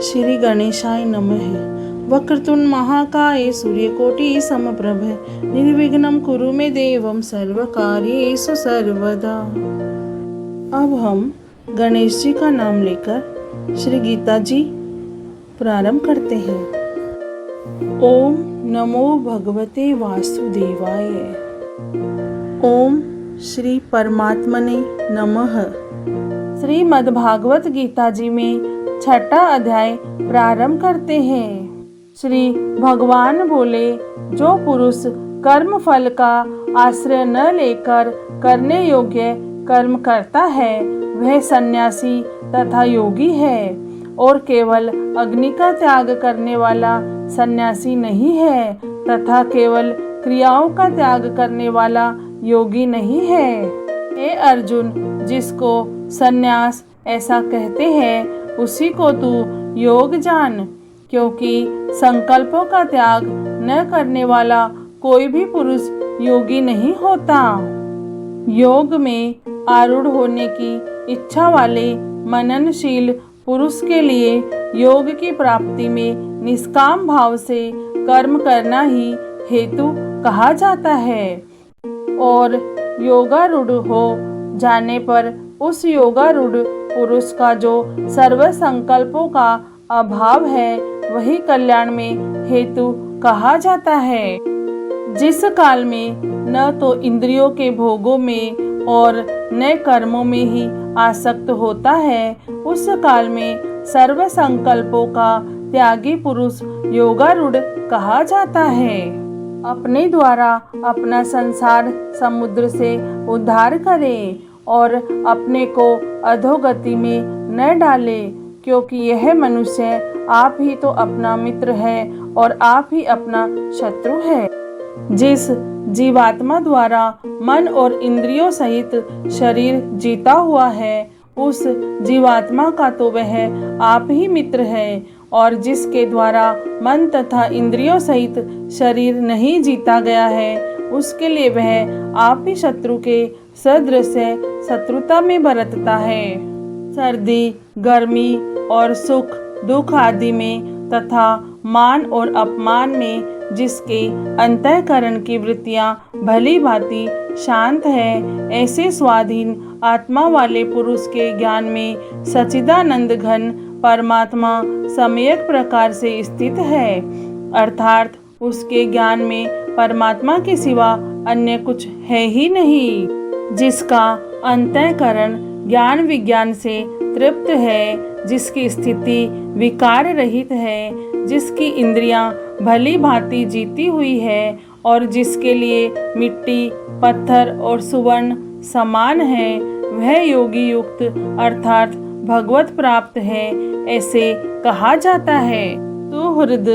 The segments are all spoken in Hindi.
श्री गणेशाय नमः। वक्रतुंड महाकाय सूर्यकोटि समप्रभ निर्विघ्नं कुरु मे देवं सर्वकार्येषु सर्वदा। अब हम गणेश जी का नाम लेकर श्री गीता जी प्रारंभ करते हैं। ओम नमो भगवते वासुदेवाय। ओम श्री परमात्मने नमः। श्रीमद्भागवत गीता जी में छठा अध्याय प्रारंभ करते हैं। श्री भगवान बोले, जो पुरुष कर्म फल का आश्रय न लेकर करने योग्य कर्म करता है वह सन्यासी तथा योगी है, और केवल अग्नि का त्याग करने वाला सन्यासी नहीं है तथा केवल क्रियाओं का त्याग करने वाला योगी नहीं है। हे अर्जुन, जिसको सन्यास ऐसा कहते हैं उसी को तू योग जान, क्योंकि संकल्पों का त्याग न करने वाला कोई भी पुरुष योगी नहीं होता। योग में आरूढ़ होने की इच्छा वाले मननशील पुरुष के लिए योग की प्राप्ति में निष्काम भाव से कर्म करना ही हेतु कहा जाता है, और योगारूढ़ हो जाने पर उस योगारूढ़ पुरुष का जो सर्व संकल्पों का अभाव है वही कल्याण में हेतु कहा जाता है। जिस काल में न तो इंद्रियों के भोगों में और न कर्मों में ही आसक्त होता है, उस काल में सर्व संकल्पों का त्यागी पुरुष योगारूढ़ कहा जाता है। अपने द्वारा अपना संसार समुद्र से उद्धार करे और अपने को अधोगति में न डाले, क्योंकि यह मनुष्य आप ही तो अपना मित्र है और आप ही अपना शत्रु है। जिस जीवात्मा द्वारा मन और इंद्रियों सहित शरीर जीता हुआ है उस जीवात्मा का तो वह आप ही मित्र है, और जिसके द्वारा मन तथा इंद्रियों सहित शरीर नहीं जीता गया है उसके लिए वह आप ही शत्रु के सदृश शत्रुता में बरतता है। सर्दी, गर्मी और सुख दुख आदि में तथा मान और अपमान में जिसके अंतःकरण की वृत्तियां भली भांति शांत है, ऐसे स्वाधीन आत्मा वाले पुरुष के ज्ञान में सच्चिदानंद घन परमात्मा सम्यक प्रकार से स्थित है, अर्थात उसके ज्ञान में परमात्मा के सिवा अन्य कुछ है ही नहीं। जिसका अंतःकरण ज्ञान विज्ञान से तृप्त है, जिसकी स्थिति विकार रहित है, जिसकी इंद्रियां भली भांति जीती हुई है और जिसके लिए मिट्टी, पत्थर और सुवर्ण समान है, वह योगी युक्त अर्थात भगवत प्राप्त है, ऐसे कहा जाता है। सुहृद,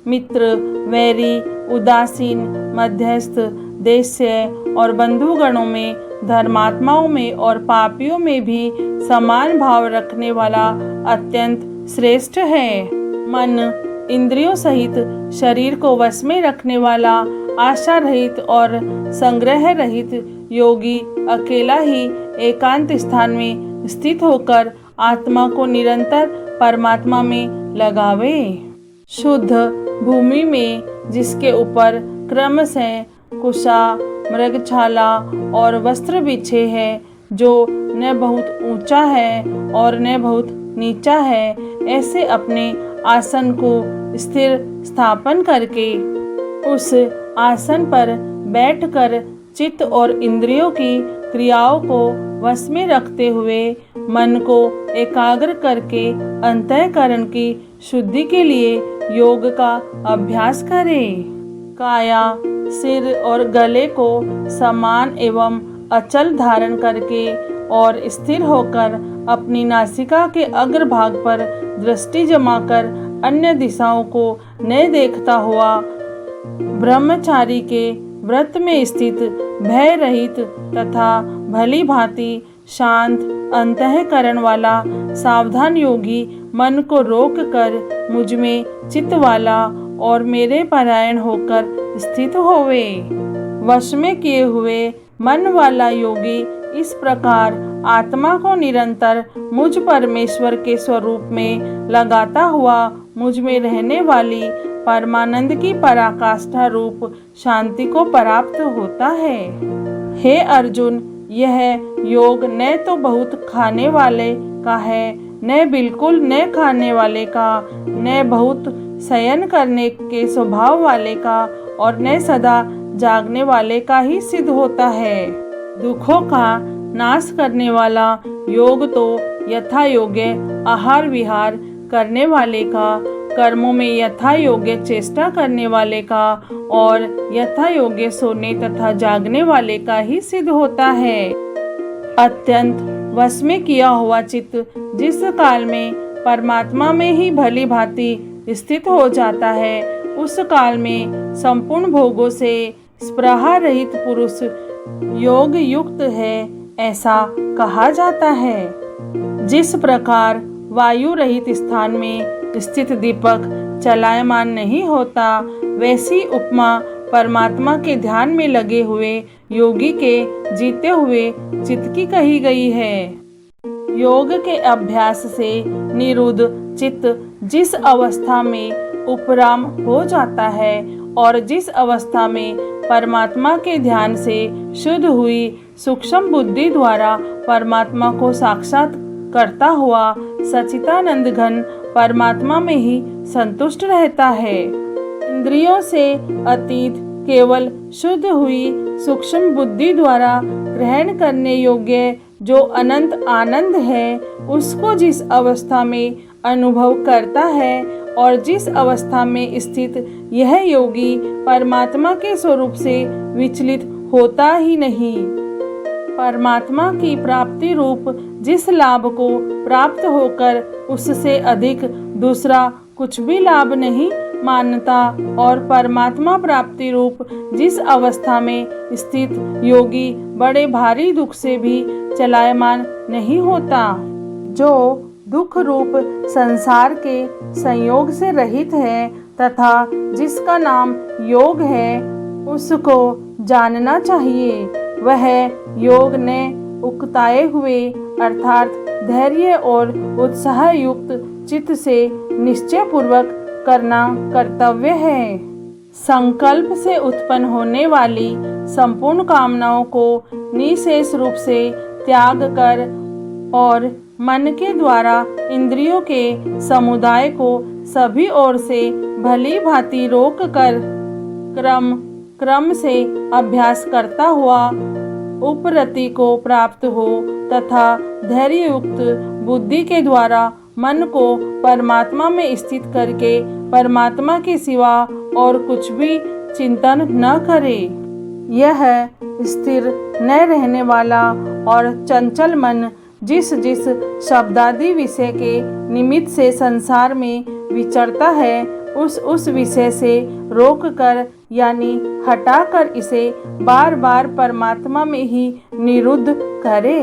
मित्र, वैरी, उदासीन, मध्यस्थ, देश्य और बंधुगणों में, धर्मात्माओं में और पापियों में भी समान भाव रखने वाला अत्यंत श्रेष्ठ है। मन, इंद्रियों सहित शरीर को वश में रखने वाला आशा रहित और संग्रह रहित योगी अकेला ही एकांत स्थान में स्थित होकर आत्मा को निरंतर परमात्मा में लगावे। शुद्ध भूमि में जिसके ऊपर क्रमशः कुशा, मृगछाला और वस्त्र बिछे हैं, जो न बहुत ऊंचा है और न बहुत नीचा है, ऐसे अपने आसन को स्थिर स्थापन करके उस आसन पर बैठकर चित्त और इंद्रियों की क्रियाओं को वश में रखते हुए मन को एकाग्र करके अंतःकरण की शुद्धि के लिए योग का अभ्यास करें। काया, सिर और गले को समान एवं अचल धारण करके और स्थिर होकर अपनी नासिका के अग्रभाग पर दृष्टि जमाकर अन्य दिशाओं को न देखता हुआ ब्रह्मचारी के व्रत में स्थित भय रहित तथा भली भांति शांत अंतःकरण वाला सावधान योगी मन को रोक कर मुझ में चित्त वाला और मेरे परायण होकर स्थित होवे। वश में किए हुए मन वाला योगी इस प्रकार आत्मा को निरंतर मुझ परमेश्वर के स्वरूप में लगाता हुआ मुझ में रहने वाली परमानंद की पराकाष्ठा रूप शांति को प्राप्त होता है। हे अर्जुन, यह योग न तो बहुत खाने वाले का है, न बिल्कुल न खाने वाले का, न बहुत शयन करने के स्वभाव वाले का, और न सदा जागने वाले का ही सिद्ध होता है। दुखों का नाश करने वाला योग तो यथा योग्य आहार विहार करने वाले का, कर्मों में यथा योग्य चेष्टा करने वाले का और यथा योग्य सोने तथा जागने वाले का ही सिद्ध होता है। अत्यंत वश में किया हुआ चित्त जिस काल में परमात्मा में ही भली भांति स्थित हो जाता है, उस काल में संपूर्ण भोगों से स्पृहा रहित पुरुष योग युक्त है, ऐसा कहा जाता है। जिस प्रकार वायु रहित स्थान में स्थित दीपक चलायमान नहीं होता, वैसी उपमा परमात्मा के ध्यान में लगे हुए योगी के जीते हुए चित्त की कही गई है। योग के अभ्यास से निरुद्ध चित्त जिस अवस्था में उपराम हो जाता है और जिस अवस्था में परमात्मा के ध्यान से शुद्ध हुई सूक्ष्म बुद्धि द्वारा परमात्मा को साक्षात करता हुआ सच्चिदानंद घन परमात्मा में ही संतुष्ट रहता है। इंद्रियों से अतीत केवल शुद्ध हुई सूक्ष्म बुद्धि द्वारा ग्रहण करने योग्य जो अनंत आनंद है, उसको जिस अवस्था में अनुभव करता है और जिस अवस्था में स्थित यह योगी परमात्मा के स्वरूप से विचलित होता ही नहीं। परमात्मा की प्राप्ति रूप जिस लाभ को प्राप्त होकर उससे अधिक दूसरा कुछ भी लाभ नहीं मानता और परमात्मा प्राप्ति रूप जिस अवस्था में स्थित योगी बड़े भारी दुख से भी चलायमान नहीं होता, जो दुख रूप संसार के संयोग से रहित है तथा जिसका नाम योग है, उसको जानना चाहिए। वह योग ने उकताए हुए अर्थात धैर्य और उत्साह युक्त चित्त से निश्चय पूर्वक करना कर्तव्य है। संकल्प से उत्पन्न होने वाली संपूर्ण कामनाओं को निशेष रूप से त्याग कर और मन के द्वारा इंद्रियों के समुदाय को सभी ओर से भली भांति रोक कर क्रम से अभ्यास करता हुआ उपरति को प्राप्त हो तथा धैर्य युक्त बुद्धि के द्वारा मन को परमात्मा में स्थित करके परमात्मा के सिवा और कुछ भी चिंतन न करे। यह स्थिर न रहने वाला और चंचल मन जिस जिस शब्दादि विषय के निमित्त से संसार में विचरता है, उस विषय से रोक कर यानी हटा कर इसे बार बार परमात्मा में ही निरुद्ध करे।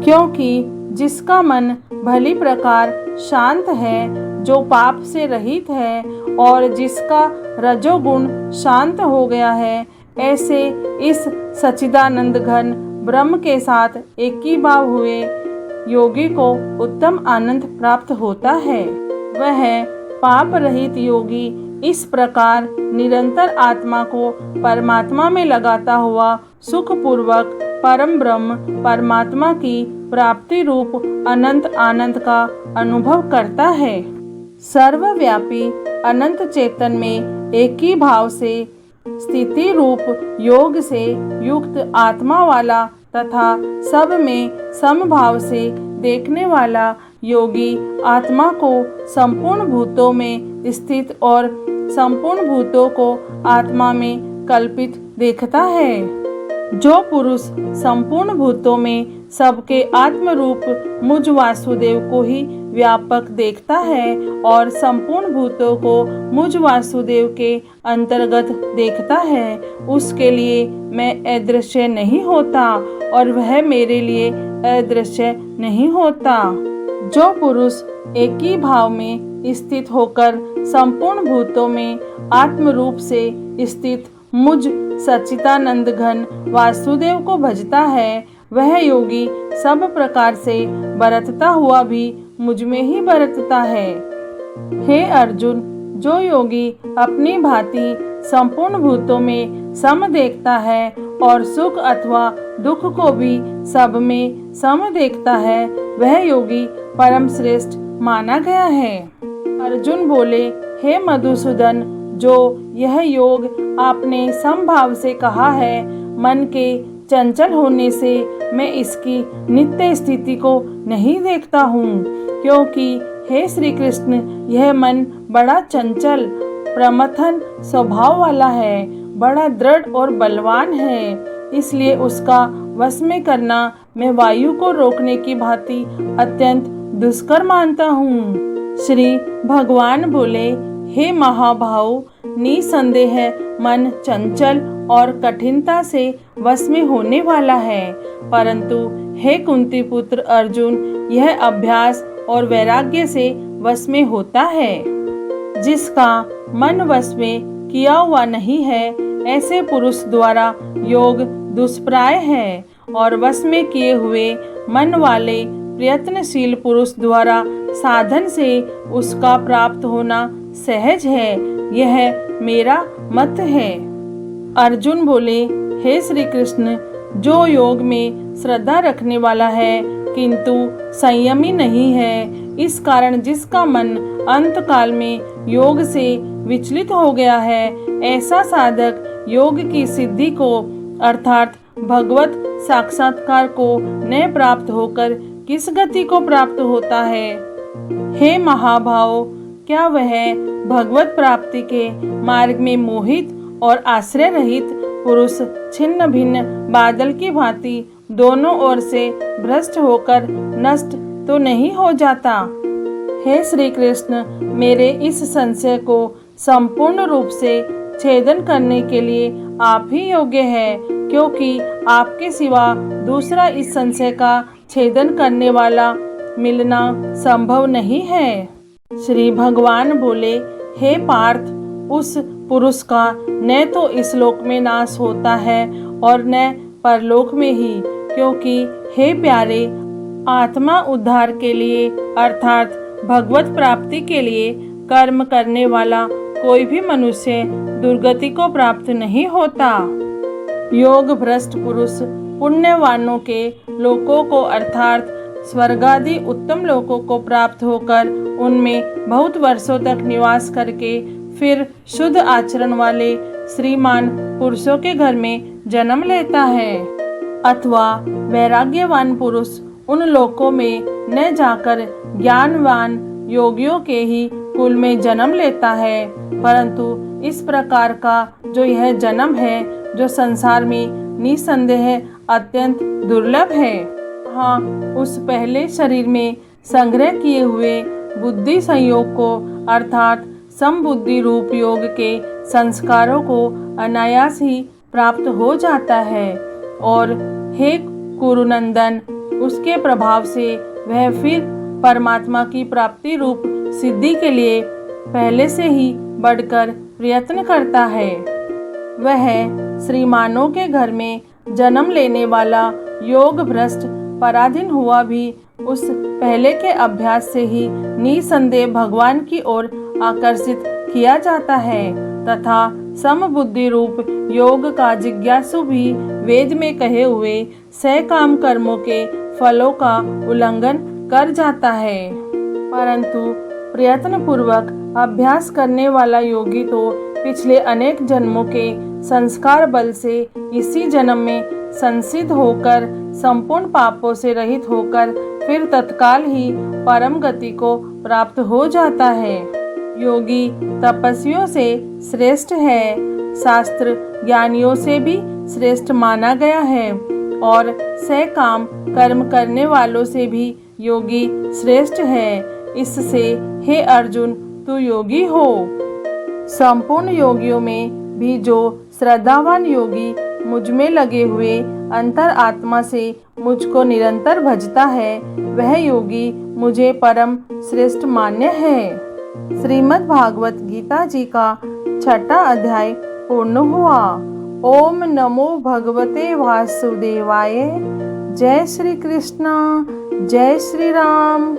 क्योंकि जिसका मन भली प्रकार शांत है, जो पाप से रहित है और जिसका रजोगुण शांत हो गया है, ऐसे इस सच्चिदानंद घन ब्रह्म के साथ एकीभाव हुए योगी को उत्तम आनंद प्राप्त होता है। वह पाप रहित योगी इस प्रकार निरंतर आत्मा को परमात्मा में लगाता हुआ सुखपूर्वक परम ब्रह्म परमात्मा की प्राप्ति रूप अनंत आनंद का अनुभव करता है। सर्वव्यापी अनंत चेतन में एक ही भाव से स्थिति रूप योग से युक्त आत्मा वाला तथा सब में समभाव से देखने वाला योगी आत्मा को संपूर्ण भूतों में स्थित और संपूर्ण भूतों को आत्मा में कल्पित देखता है। जो पुरुष संपूर्ण भूतों में सबके आत्म रूप मुझ वासुदेव को ही व्यापक देखता है और संपूर्ण भूतों को मुझ वासुदेव के अंतर्गत देखता है, उसके लिए मैं अदृश्य नहीं होता और वह मेरे लिए अदृश्य नहीं होता। जो पुरुष एक ही भाव में स्थित होकर संपूर्ण भूतों में आत्म रूप से स्थित मुझ सच्चिदानंद घन वासुदेव को भजता है, वह योगी सब प्रकार से बरतता हुआ भी मुझ में ही बरतता है। हे अर्जुन, जो योगी अपनी भांति संपूर्ण भूतों में सम देखता है और सुख अथवा दुख को भी सब में सम देखता है, वह योगी परम श्रेष्ठ माना गया है। अर्जुन बोले, हे मधुसूदन, जो यह योग आपने समभाव से कहा है, मन के चंचल होने से मैं इसकी नित्य स्थिति को नहीं देखता हूँ, क्योंकि हे श्री कृष्ण, यह मन बड़ा चंचल प्रमथन स्वभाव वाला है, बड़ा दृढ़ और बलवान है। इसलिए उसका वश में करना मैं वायु को रोकने की भांति अत्यंत दुष्कर मानता हूँ। श्री भगवान बोले, हे महाभाव, निसंदेह मन चंचल और कठिनता से वश में होने वाला है, परंतु हे कुंती पुत्र अर्जुन, यह अभ्यास और वैराग्य से वश में होता है। जिसका मन वश में किया हुआ नहीं है, ऐसे पुरुष द्वारा योग दुष्प्राय है, और वश में किए हुए मन वाले प्रयत्नशील पुरुष द्वारा साधन से उसका प्राप्त होना सहज है। यह मेरा मत है। अर्जुन बोले, हे श्री कृष्ण, जो योग में श्रद्धा रखने वाला है किंतु संयमी नहीं है, इस कारण जिसका मन अंत काल में योग से विचलित हो गया है, ऐसा साधक योग की सिद्धि को अर्थात भगवत साक्षात्कार को न प्राप्त होकर किस गति को प्राप्त होता है? हे महाभाव, क्या वह भगवत प्राप्ति के मार्ग में मोहित और आश्रय रहित पुरुष छिन्न भिन्न बादल की भांति दोनों ओर से भ्रष्ट होकर नष्ट तो नहीं हो जाता? हे श्री कृष्ण, मेरे इस संशय को संपूर्ण रूप से छेदन करने के लिए आप ही योग्य है, क्योंकि आपके सिवा दूसरा इस संशय का छेदन करने वाला मिलना संभव नहीं है। श्री भगवान बोले, हे पार्थ, उस पुरुष का न तो इस लोक में नाश होता है और न परलोक में ही, क्योंकि हे प्यारे, आत्मा उद्धार के लिए अर्थात भगवत प्राप्ति के लिए कर्म करने वाला कोई भी मनुष्य दुर्गति को प्राप्त नहीं होता। योग भ्रष्ट पुरुष पुण्यवानों के लोकों को अर्थात स्वर्गादि उत्तम लोकों को प्राप्त होकर उनमें बहुत वर्षों तक निवास करके फिर शुद्ध आचरण वाले श्रीमान पुरुषों के घर में जन्म लेता है। अथवा वैराग्यवान पुरुष उन लोकों में न जाकर ज्ञानवान योगियों के ही कुल में जन्म लेता है, परंतु इस प्रकार का जो यह जन्म है, जो संसार में निसंदेह अत्यंत दुर्लभ है, हाँ, उस पहले शरीर में संग्रह किए हुए बुद्धि संयोग को अर्थात समबुद्धि रूप योग के संस्कारों को अनायास ही प्राप्त हो जाता है। और हे कुरुनंदन, उसके प्रभाव से वह फिर परमात्मा की प्राप्ति रूप सिद्धि के लिए पहले से ही बढ़कर प्रयत्न करता है। वह श्रीमानों के घर में जन्म लेने वाला योग भ्रष्ट पराधीन हुआ भी उस पहले के अभ्यास से ही निसंदेह भगवान की ओर आकर्षित किया जाता है, तथा समबुद्धि रूप योग का जिज्ञासु भी वेद में कहे हुए सकाम कर्मों के फलों का उल्लंघन कर जाता है। परंतु प्रयत्न पूर्वक अभ्यास करने वाला योगी तो पिछले अनेक जन्मों के संस्कार बल से इसी जन्म में संसिद्ध होकर संपूर्ण पापों से रहित होकर फिर तत्काल ही परम गति को प्राप्त हो जाता है। योगी तपस्वियों से श्रेष्ठ है, शास्त्र ज्ञानियों से भी श्रेष्ठ माना गया है, और सकाम कर्म करने वालों से भी योगी श्रेष्ठ है। इससे हे अर्जुन, तू योगी हो। संपूर्ण योगियों में भी जो श्रद्धावान योगी मुझ में लगे हुए अंतर आत्मा से मुझको निरंतर भजता है, वह योगी मुझे परम श्रेष्ठ मान्य है। श्रीमद् भागवत गीता जी का 6वां अध्याय पूर्ण हुआ। ओम नमो भगवते वासुदेवाय। जय श्री कृष्ण, जय श्री राम।